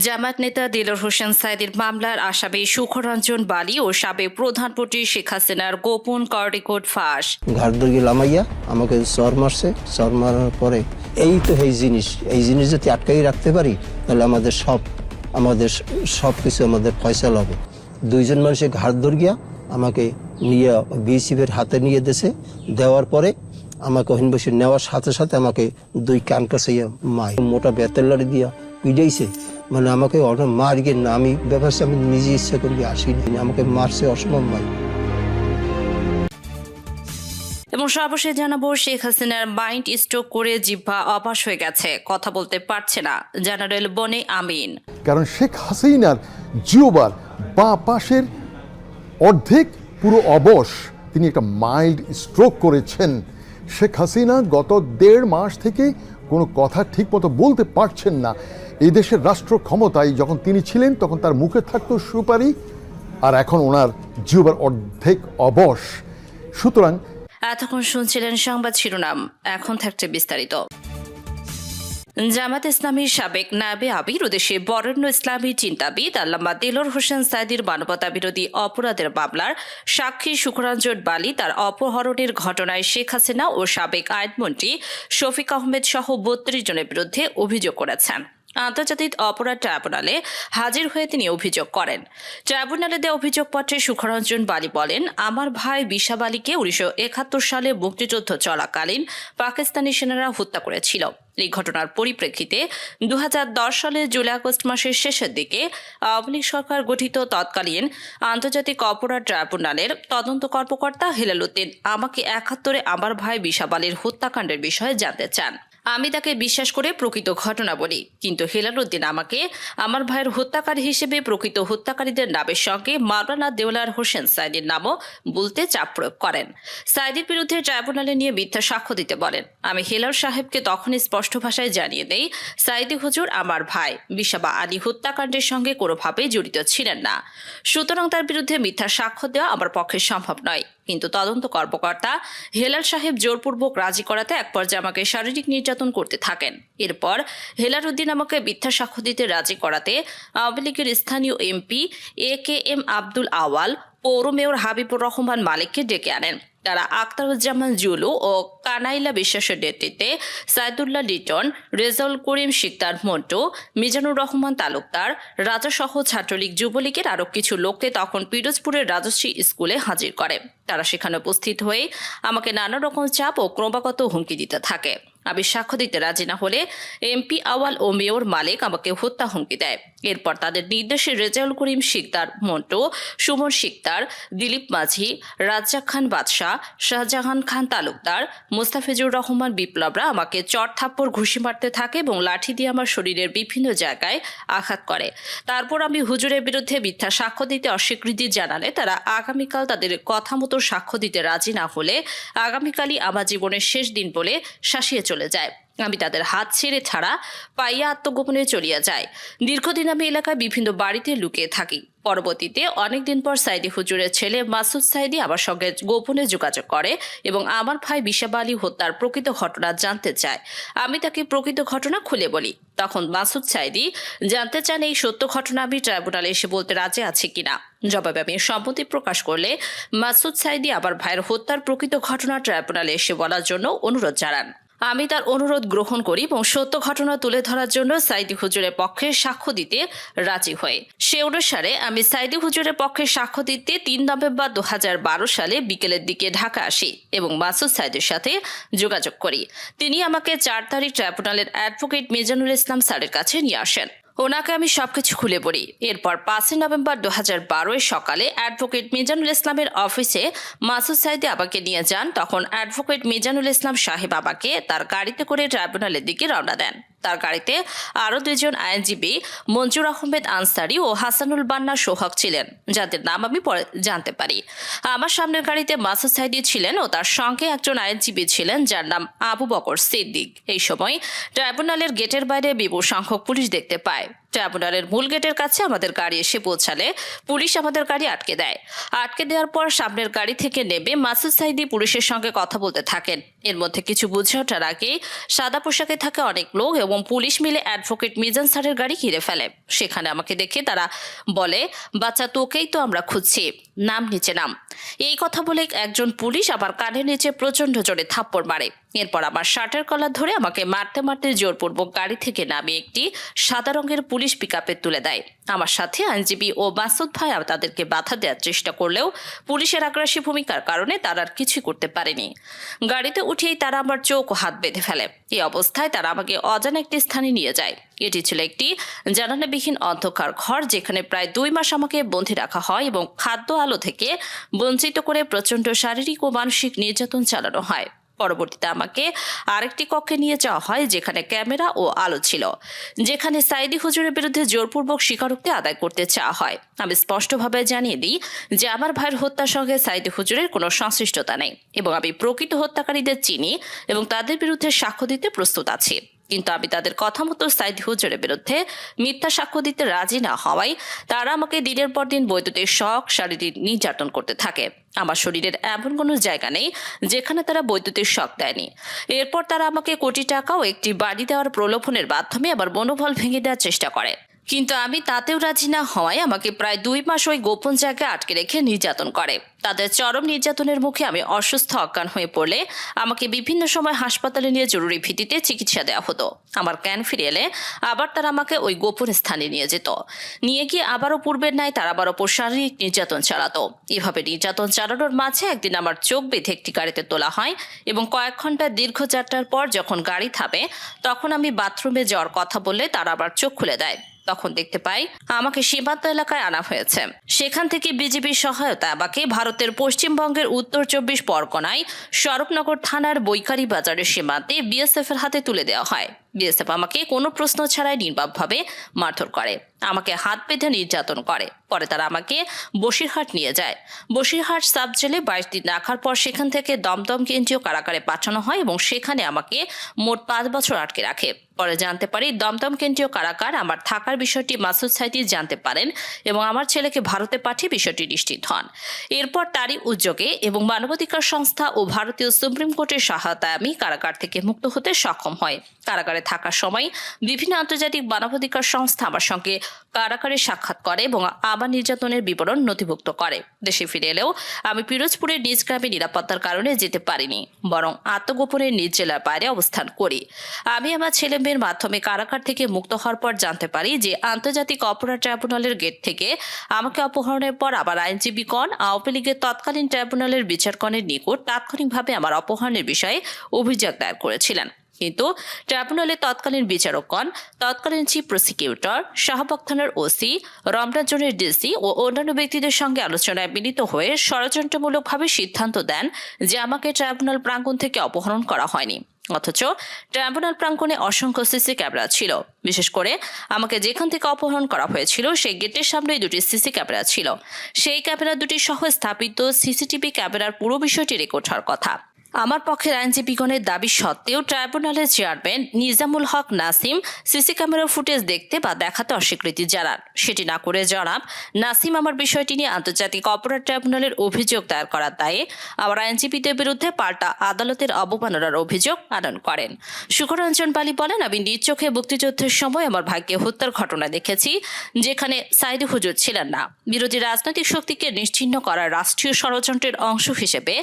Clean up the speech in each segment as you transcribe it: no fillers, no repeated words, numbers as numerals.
জামায়াত নেতা দিলর হোসেন সাঈদীর মামলার আসামি সুখরঞ্জন বালী ও সাবেক প্রধানমন্ত্রী শেখ হাসিনার গোপন কর্ডিকোড ফাঁস। ঘাট ধরে লামাইয়া আমাকে চর মারছে, চর মারার পরে এই জিনিস যদি আটকাই রাখতে পারি তাহলে আমাদের সব কিছু আমাদের ফয়সাল হবে। দুইজন মানুষের ঘাট ধরে গিয়া আমাকে নিয়ে বিএসএফের হাতে নিয়ে দেওয়ার পরে আমাকে ওখানে বসে নেওয়ার সাথে সাথে আমাকে দুই কান কাছে মোটা বেতের লাড়ি দিয়া পিটাইছে। মানে আমাকে মার গিয়ে না, আমি ব্যাপারটা আমি নিজে ইচ্ছা করি আসিনি, আমাকে মারছে অসম্ভব মাই। এবং সর্বশেষ জানাবো, শেখ হাসিনার মাইন্ড স্ট্রোক করে জিহ্বা অবশ হয়ে গেছে, কথা বলতে পারছে না জেনারেল বনে আমিন। কারণ শেখ হাসিনার জিহ্বার বাঁ পাশের অর্ধেক পুরো অবশ, তিনি একটা মাইল্ড স্ট্রোক করেছেন। শেখ হাসিনা গত 1.5 মাস থেকে কোনো কথা ঠিকমতো বলতে পারছেন না। এই দেশের রাষ্ট্র ক্ষমতায় যখন তিনি ছিলেন তখন তার মুখে থাকতো সুপারি, আর এখন ওনার জিহ্বার অর্ধেক অবশ। সুতরাং এতক্ষণ শুনছিলেন সংবাদ শিরোনাম, এখন থাকছে বিস্তারিত। জামাত ইসলামীর সাবেক নায়েবে আমির ও দেশে বরেণ্য ইসলামী চিন্তাবিদ আল্লামা দিলর হোসেন সাঈদীর মানবতা বিরোধী অপরাধের মামলার সাক্ষী সুখরঞ্জন বালী তার অপহরণের ঘটনায় শেখ হাসিনা ও সাবেক আইনমন্ত্রী শফিক আহমেদ সহ 32 জনের বিরুদ্ধে অভিযোগ করেছেন। আন্তর্জাতিক অপরাধ ট্রাইব্যুনালে হাজির হয়ে তিনি অভিযোগ করেন। ট্রাইব্যুনালে দেওয়া অভিযোগপত্রে সুখরঞ্জন বালী বলেন, আমার ভাই বিশাব আলীকে 1971 সালে মুক্তিযুদ্ধ চলাকালীন পাকিস্তানি সেনারা হত্যা করেছিল। এই ঘটনার পরিপ্রেক্ষিতে 2010 সালের জুলাই আগস্ট মাসের শেষের দিকে আওয়ামী লীগ সরকার গঠিত তৎকালীন আন্তর্জাতিক অপরাধ ট্রাইব্যুনালের তদন্ত কর্মকর্তা হেলাল উদ্দিন আমাকে 71-এ আমার ভাই বিশাব আলীর হত্যাকাণ্ডের বিষয়ে জানতে চান। আমি তাকে বিশ্বাস করে প্রকৃত ঘটনা বলি, কিন্তু হেলাল উদ্দিন আমাকে আমার ভাইয়ের হত্যাকারী হিসেবে প্রকৃত হত্যাকারীদের নামের সঙ্গে মাওলানা দেওলার হোসেন সাঈদীর নামও বলতে চাপ প্রয়োগ করেন। সাঈদীর বিরুদ্ধে ট্রাইব্যুনালে নিয়ে মিথ্যা সাক্ষ্য দিতে বলেন। আমি হেলাল সাহেবকে তখনই স্পষ্ট ভাষায় জানিয়ে দেই, সাঈদী হুজুর আমার ভাই বিশাবা আলী হত্যাকাণ্ডের সঙ্গে কোনোভাবেই জড়িত ছিলেন না, সুতরাং তার বিরুদ্ধে মিথ্যা সাক্ষ্য দেওয়া আমার পক্ষে সম্ভব নয়। কিন্তু তদন্ত কর্মকর্তা হেলাল সাহেব জোরপূর্বক রাজি করাতে এক পর্যায়ে আমাকে শারীরিক নির্যাতন করতে থাকেন। এরপর হেলাল উদ্দিন আমাকে মিথ্যা সাক্ষ্য দিতে রাজি করাতে আওয়ামী লীগের স্থানীয় এমপি AKM আব্দুল আওয়াল, পৌর মেয়র হাবিবুর রহমান মালিককে ডেকে আনেন। তারা আখতারুজ্জামান জুলু ও কানাইলা বিশ্বাসের নেতৃত্বে সাইদুল্লাহ লিটন, রেজাউল করিম শিকদার মন্টু, মিজানুর রহমান তালুকদার, রাজাসহ ছাত্রলীগ যুবলীগের আরও কিছু লোককে তখন পিরোজপুরের রাজশ্রী স্কুলে হাজির করে। তারা সেখানে উপস্থিত হয়ে আমাকে নানা রকম চাপ ও ক্রমাগত হুমকি দিতে থাকে। আমি সাক্ষ্য দিতে রাজি না হলে এমপি আওয়াল ও মেয়র মালিক আমাকে হত্যা হুমকি দেয়। এরপর তাদের নির্দেশে রেজাউল করিম শিকদার মন্টু, সুমন শিকদার, দিলীপ মাঝি, রাজ্জাক খান বাদশাহ, শাহজাহান খান তালুকদার, মোস্তাফিজুর রহমান বিপ্লবরা আমাকে চড় থাপ্পড় ঘুষি মারতে থাকে এবং লাঠি দিয়ে আমার শরীরের বিভিন্ন জায়গায় আঘাত করে। তারপর আমি হুজুরের বিরুদ্ধে মিথ্যা সাক্ষ্য দিতে অস্বীকৃতি জানালে তারা আগামীকাল তাদের কথা মতো সাক্ষ্য দিতে রাজি না হলে আগামীকালই আমার জীবনের শেষ দিন বলে শাসিয়ে চলে যায়। আমি তাদের হাত ছেড়ে ছাড়া পাইয়া আত্মগোপনে চলিয়া যায়। দীর্ঘদিন আমি এলাকায় বিভিন্ন বাড়িতে লুকিয়ে থাকি। পরবর্তীতে অনেকদিন পর সাঈদী হুজুরের ছেলে মাসুদ সাঈদী আমার সঙ্গে গোপনে যোগাযোগ করে এবং আমার ভাই বিশাব আলী হত্যার প্রকৃত ঘটনা জানতে চায়। আমি তাকে প্রকৃত ঘটনা খুলে বলি। তখন মাসুদ সাঈদী জানতে চান এই সত্য ঘটনা আমি ট্রাইব্যুনালে এসে বলতে রাজি আছি কিনা। জবাবে আমি সম্মতি প্রকাশ করলে মাসুদ সাঈদী আমার ভাইয়ের হত্যার প্রকৃত ঘটনা ট্রাইব্যুনালে এসে বলার জন্য অনুরোধ জানান। আমি তার অনুরোধ গ্রহণ করি এবং সত্য ঘটনা তুলে ধরার জন্য সাঈদী হুজুরের পক্ষে সাক্ষ্য দিতে রাজি হই। সে অনুসারে আমি সাঈদী হুজুরের পক্ষে সাক্ষ্য দিতে 3 নভেম্বর 2012 সালে বিকেলের দিকে ঢাকা আসি এবং মাসুদ সাঈদীর সাথে যোগাযোগ করি। তিনি আমাকে 4 তারিখ ট্রাইব্যুনালের অ্যাডভোকেট মিজানুল ইসলাম স্যারের কাছে নিয়ে আসেন। ওনাকে আমি সবকিছু খুলে বলি। এরপর 5 নভেম্বর 2012 সকালে অ্যাডভোকেট মিজানুল ইসলামের অফিসে মাসুদ সাঈদী আমাকে নিয়ে যান। তখন অ্যাডভোকেট মিজানুল ইসলাম সাহেব আমাকে তার গাড়িতে করে ট্রাইব্যুনালের দিকে রওনা দেন। তার গাড়িতে আরও 2 জন আইনজীবী মঞ্জুর আহমেদ আনসারি ও হাসানুল বান্না সোহাগ ছিলেন, যাদের নাম আমি পরে জানতে পারি। আমার সামনের গাড়িতে মাসুদ সাঈদী ছিলেন ও তার সঙ্গে একজন আইনজীবী ছিলেন যার নাম আবু বকর সিদ্দিক। এই সময় ট্রাইব্যুনালের গেটের বাইরে বিপুল সংখ্যক পুলিশ দেখতে পায়। ট্রাইব্যুনালের মূল গেটের কাছে আমাদের গাড়ি এসে পৌঁছালে পুলিশ আমাদের গাড়ি আটকে দেয়। আটকে দেওয়ার পর সামনের গাড়ি থেকে নেমে মাসুদ সাইদি পুলিশের সঙ্গে কথা বলতে থাকেন। এর মধ্যে কিছু বুঝে ওঠার আগেই সাদা পোশাকে থাকা অনেক লোক এবং পুলিশ মিলে অ্যাডভোকেট মিজান স্যারের গাড়ি ঘিরে ফেলে। সেখানে আমাকে দেখে তারা বলে, বাচ্চা তোকেই তো আমরা খুঁজছি, নাম নিচে নাম। এই কথা বলে একজন পুলিশ আবার কানের নিচে প্রচন্ড জোরে থাপ্পড় মারে। এরপর আমার শার্টের কলার ধরে আমাকে মারতে মারতে জোরপূর্বক গাড়ি থেকে নামিয়ে একটি সাদা রঙের পুলিশ পিকআপে তুলে দেয়। আমার সাথে আইনজীবী ও মাসুদ ভাই তাদেরকে বাধা দেওয়ার চেষ্টা করলেও পুলিশের আগ্রাসী ভূমিকার কারণে তারা আর কিছুই করতে পারেনি। গাড়িতে উঠেই তারা আমার চোখ ও হাত বেঁধে ফেলে। এই অবস্থায় তারা আমাকে অজানা একটি স্থানে নিয়ে যায়। এটি ছিল একটি জানালাবিহীন অন্ধকার ঘর, যেখানে প্রায় 2 মাস আমাকে বন্দী রাখা হয় এবং খাদ্য আলো থেকে বঞ্চিত করে প্রচণ্ড শারীরিক ও মানসিক নির্যাতন চালানো হয়। পরবর্তীতে আমাকে আরেকটি কক্ষে নিয়ে যাওয়া হয়, যেখানে ক্যামেরা ও আলো ছিল, যেখানে সাইদি হুজুরের বিরুদ্ধে জোরপূর্বক স্বীকারোক্তি আদায় করতে চাওয়া হয়। আমি স্পষ্টভাবে জানিয়ে দিই যে আমার ভাইয়ের হত্যার সঙ্গে সাইদি হুজুরের কোনো সংশ্লিষ্টতা নেই এবং আমি প্রকৃত হত্যাকারীদের চিনি এবং তাদের বিরুদ্ধে সাক্ষ্য দিতে প্রস্তুত আছি। কিন্তু আমি তাদের কথা মতো সাইদ হুজুরের বিরুদ্ধে মিথ্যা সাক্ষ্য দিতে রাজি না হওয়ায় তারা আমাকে দিনের পর দিন বৈদ্যুতিক শক, শারীরিক নির্যাতন করতে থাকে। আমার শরীরের এমন কোনো জায়গা নেই যেখানে তারা বৈদ্যুতিক শক দেয়নি। এরপর তারা আমাকে কোটি টাকা ও একটি বাড়ি দেওয়ার প্রলোভনের মাধ্যমে আবার মনোবল ভেঙে দেওয়ার চেষ্টা করে। কিন্তু আমি তাতেও রাজি না হওয়ায় আমাকে প্রায় 2 মাস ওই গোপন জায়গায় আটকে রেখে নির্যাতন করে। তাদের চরম নির্যাতনের মুখে আমি অসুস্থ অজ্ঞান হয়ে পড়লে আমাকে বিভিন্ন সময় হাসপাতালে নিয়ে জরুরি ভিত্তিতে চিকিৎসা দেওয়া হতো। আমার জ্ঞান ফিরে এলে আবার তারা আমাকে ওই গোপন স্থানে নিয়ে যেত। নিয়ে গিয়ে আবারও পূর্বের ন্যায় তারা আবার ওপর শারীরিক নির্যাতন চালাতো। এভাবে নির্যাতন চালানোর মাঝে একদিন আমার চোখ বেঁধে একটি গাড়িতে তোলা হয় এবং কয়েক ঘন্টার দীর্ঘ যাত্রার পর যখন গাড়ি থামে তখন আমি বাথরুমে যাওয়ার কথা বললে তারা আবার চোখ খুলে দেয়। তখন দেখতে পাই আমাকে সীমান্ত এলাকায় আনা হয়েছে। সেখান থেকে বিজিবির সহায়তা আমাকে ভারতের পশ্চিমবঙ্গের উত্তর 24 পরগনায় স্বরূপনগর থানার বৈকারি বাজারের সীমান্তে বিএসএফ এর হাতে তুলে দেওয়া হয়। বিএসএফ আমাকে কোনো প্রশ্ন ছাড়াই নির্বাকভাবে মারধর করে, আমাকে হাত বেঁধে নির্যাতন করে। পরে তারা আমাকে বসিরহাট নিয়ে যায়। বসিরহাট সাব জেলে 22 দিন রাখার পর সেখান থেকে দমদম কেন্দ্রীয় কারাগারে পাঠানো হয় এবং সেখানে আমাকে মোট 5 বছর আটকে রাখে। পরে জানতে পারি দমদম কেন্দ্রীয় কারাগার আমার থাকার বিষয়টি মাসুদ সাইদি জানতে পারেন এবং আমার ছেলেকে ভারতে পাঠিয়ে বিষয়টি নিশ্চিত হন। এরপর তারই উদ্যোগে এবং মানবাধিকার সংস্থা ও ভারতীয় সুপ্রিম কোর্টের সহায়তায় আমি কারাগার থেকে মুক্ত হতে সক্ষম হই। কারাগারে থাকার সময় বিভিন্ন আন্তর্জাতিক মানবাধিকার সংস্থা আমার সঙ্গে কারাগারে সাক্ষাৎ করে এবং আমার নির্যাতনের বিবরণ নথিভুক্ত করে। দেশে ফিরে এলেও আমি পিরোজপুরের নিজ গ্রামে নিরাপত্তার কারণে যেতে পারিনি, বরং আত্মগোপনের নিজ জেলার বাইরে অবস্থান করি। আমি আমার ছেলে মেয়ের মাধ্যমে কারাগার থেকে মুক্ত হওয়ার পর জানতে পারি যে আন্তর্জাতিক অপরাধ ট্রাইব্যুনালের গেট থেকে আমাকে অপহরণের পর আবার আইনজীবীগণ আওয়ামী লীগের তৎকালীন ট্রাইব্যুনালের বিচারকগণের নিকট তাৎক্ষণিকভাবে আমার অপহরণের বিষয়ে অভিযোগ দায়ের করেছিলেন। কিন্তু ট্রাইব্যুনালের তৎকালীন বিচারকগণ, তৎকালীন চিফ প্রসিকিউটর, শাহবাগ থানার ওসি, রমনা জোনের ডিসি ও অন্যান্য ব্যক্তিদের সঙ্গে আলোচনায় মিলিত হয়ে ষড়যন্ত্রমূলকভাবে সিদ্ধান্ত দেন যে আমাকে ট্রাইব্যুনাল প্রাঙ্গণ থেকে অপহরণ করা হয়নি। অথচ ট্রাইব্যুনাল প্রাঙ্গণে অসংখ্য সিসি ক্যামেরা ছিল। বিশেষ করে আমাকে যেখান থেকে অপহরণ করা হয়েছিল সেই গেটের সামনেই 2টি সিসি ক্যামেরা ছিল। সেই ক্যামেরা দুটি সহ স্থাপিত সিসিটিভি ক্যামেরার পুরো বিষয়টি রেকর্ড হওয়ার কথা। আমার পক্ষের আইনজীবীগণের দাবি সত্ত্বেও ট্রাইব্যুনালের চেয়ারম্যান নিজামুল হক নাসিম সিসি ক্যামেরার ফুটেজ দেখতে বা দেখাতে অস্বীকৃতি জানান। সেটি না করে জনাব নাসিম আমার বিষয়টি নিয়ে আন্তর্জাতিক অপরাধ ট্রাইব্যুনালের অভিযোগ দায়ের করার দায়ে আমার আইনজীবীদের বিরুদ্ধে পাল্টা আদালতের অবমাননার অভিযোগ আনয়ন করেন। সুখরঞ্জন বালি বলেন, আমি নিজ চোখে মুক্তিযুদ্ধের সময় আমার ভাইকে হত্যার ঘটনা দেখেছি, যেখানে সাইদি হুজুর ছিলেন না। বিরোধী রাজনৈতিক শক্তিকে নিশ্চিহ্ন করার রাষ্ট্রীয় ষড়যন্ত্রের অংশ হিসেবে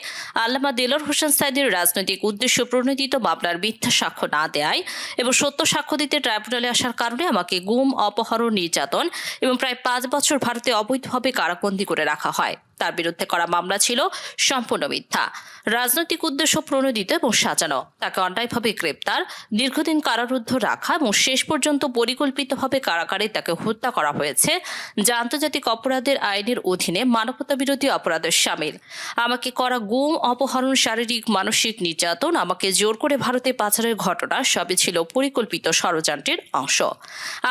আল্লামা দেলোয়ার হোসেন সাইদির রাজনৈতিক উদ্দেশ্য প্রণোদিত মামলার মিথ্যা সাক্ষ্য না দেয় এবং সত্য সাক্ষ্য দিতে ট্রাইব্যুনালে আসার কারণে আমাকে গুম, অপহরণ, নির্যাতন এবং প্রায় 5 বছর ভারতে অবৈধভাবে কারাবন্দী করে রাখা হয়। তার বিরুদ্ধে করা মামলা ছিল সম্পূর্ণ মিথ্যা, রাজনৈতিক উদ্দেশ্য প্রণোদিত এবং সাজানো। তাকে অন্যায়ভাবে গ্রেপ্তার, দীর্ঘদিন কারারুদ্ধ রাখা এবং শেষ পর্যন্ত পরিকল্পিতভাবে কারাগারে তাকে হত্যা করা হয়েছে, যা আন্তর্জাতিক অপরাধের আইনের অধীনে মানবতা বিরোধী অপরাধের শামিল। আমাকে করা গুম, অপহরণ, শারীরিক মানসিক নির্যাতন, আমাকে জোর করে ভারতে পাচারের ঘটনা সবই ছিল পরিকল্পিত ষড়যন্ত্রের অংশ।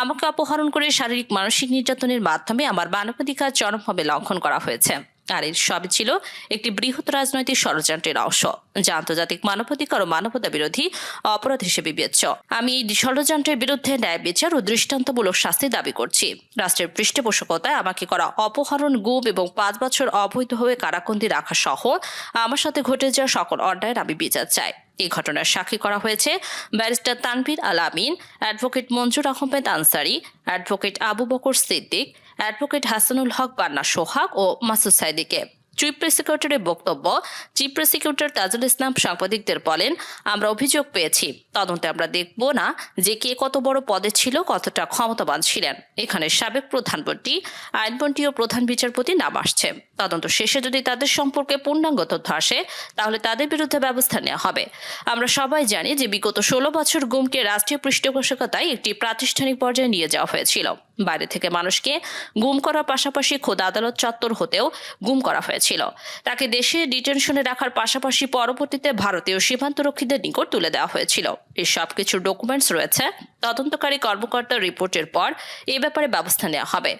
আমাকে অপহরণ করে শারীরিক মানসিক নির্যাতনের মাধ্যমে আমার মানবাধিকার চরমভাবে লঙ্ঘন করা হয়েছে। আর এর সবই ছিল একটি বৃহৎ রাজনৈতিক ষড়যন্ত্রের অংশ, যা আন্তর্জাতিক মানবাধিকার ও মানবতা বিরোধী অপরাধ হিসেবে বিবেচ্য। আমি এই ষড়যন্ত্রের বিরুদ্ধে ন্যায় বিচার ও দৃষ্টান্তমূলক শাস্তি দাবি করছি। রাষ্ট্রের পৃষ্ঠপোষকতায় আমাকে করা অপহরণ, গুম এবং 5 বছর অবৈধভাবে কারাবন্দী রাখা সহ আমার সাথে ঘটে যাওয়া সকল অন্যায়ের আমি বিচার চাই। এই ঘটনার সাক্ষী করা হয়েছে ব্যারিস্টার তানভীর আল আমিন, অ্যাডভোকেট মঞ্জুর আহমেদ আনসারি, অ্যাডভোকেট আবু বকর সিদ্দিক, অ্যাডভোকেট হাসানুল হক বান্না সোহাগ ও মাসুদ সাইদিকে। চিফ প্রসিকিউটরের বক্তব্য, চিফ প্রসিকিউটর তাজুল ইসলাম সাংবাদিকদের বলেন, আমরা অভিযোগ পেয়েছি, তদন্তে আমরা দেখব না যে কে কত বড় পদে ছিল, কতটা ক্ষমতাবান ছিলেন। এখানে সাবেক প্রধানমন্ত্রী, আইনমন্ত্রী ও প্রধান বিচারপতি নাম আসছে। তদন্ত শেষে যদি তাদের সম্পর্কে পূর্ণাঙ্গ তথ্য আসে তাহলে তাদের বিরুদ্ধে ব্যবস্থা নেওয়া হবে। আমরা সবাই জানি যে বিগত 16 বছর গুমকে রাষ্ট্রীয় পৃষ্ঠপোষকতায় একটি প্রাতিষ্ঠানিক পর্যায়ে নিয়ে যাওয়া হয়েছিল। বাইরে থেকে মানুষকে গুম করার পাশাপাশি খোদ আদালত চত্বর হতেও গুম করা হয়েছিল। তাকে দেশে ডিটেনশনে রাখার পাশাপাশি পরবর্তীতে ভারতীয় সীমান্তরক্ষীদের নিকট তুলে দেওয়া হয়েছিল। এই সব কিছু ডকুমেন্টস রয়েছে। তদন্তকারী কর্মকর্তার রিপোর্টের পর এ ব্যাপারে ব্যবস্থা নেওয়া হবে।